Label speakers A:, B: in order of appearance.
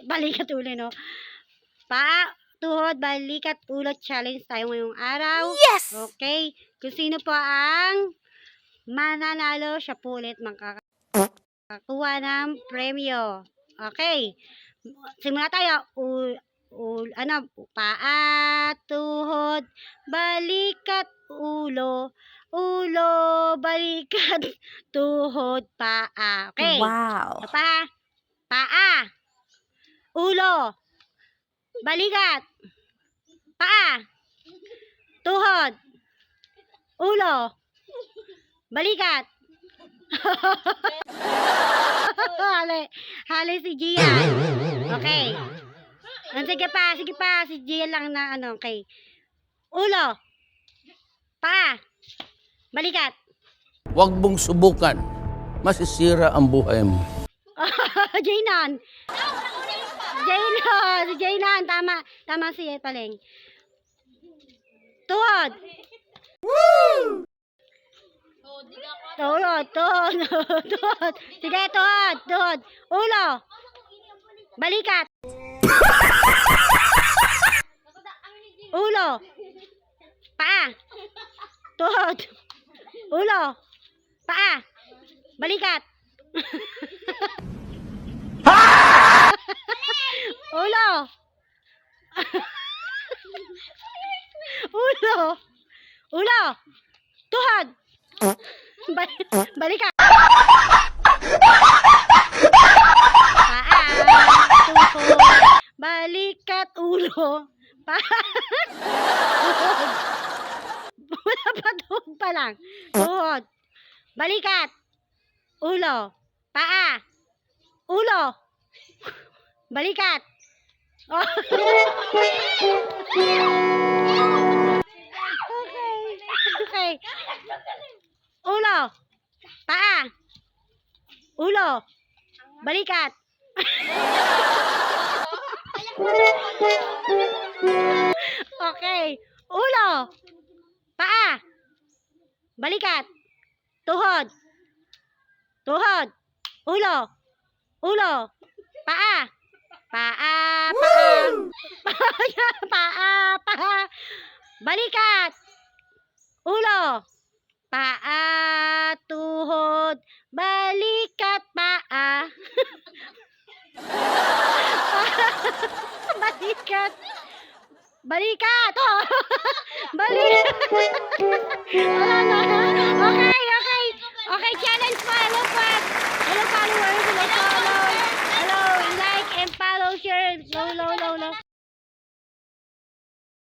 A: balikat ulo, no? Paa, tuhod, balikat ulo challenge tayo ngayong araw.
B: Yes!
A: Okay? Kung sino po ang mananalo, siya po ulit makakakuha ng premyo. Okay. Simula tayo. Paa, tuhod, balikat, ulo, balikat, tuhod, paa. Okay.
B: Wow.
A: Paa, ulo, balikat, paa, tuhod, ulo, balikat. Hali si Gian. Okay. Sige pa, si Gian lang na okay. Ulo, paa, balikat.
C: Huwag mong subukan. Masisira ang buhay mo.
A: Jainan. Si Jainan. Tama si Paleng. Tuhod. Woo! Tuhod. Sige, tuhod. Ulo. Balikat. Ulo. Paa. Tuhod. Ulo. Paa. Balikat. Ulo. Ulo. Tuhod. Balikat. Paa. Tuhod. Balikat. Ulo. Paa. Tuhod. Wala pa, tuhod pa lang. Tuhod. Balikat. Ulo. Paa. Ulo. Balikat. Oh. Okay. Ulo. Paa. Ulo. Balikat. Okay. Ulo. Paa. Balikat. Tuhod. Ulo. Paa. Paa. Balikat. Ulo. Paa. Tuhod. Balikat. Paa. Balikat. Oh. Balikat. Okay, challenge pa. Hello followers. Hello, like and follow, share. Low.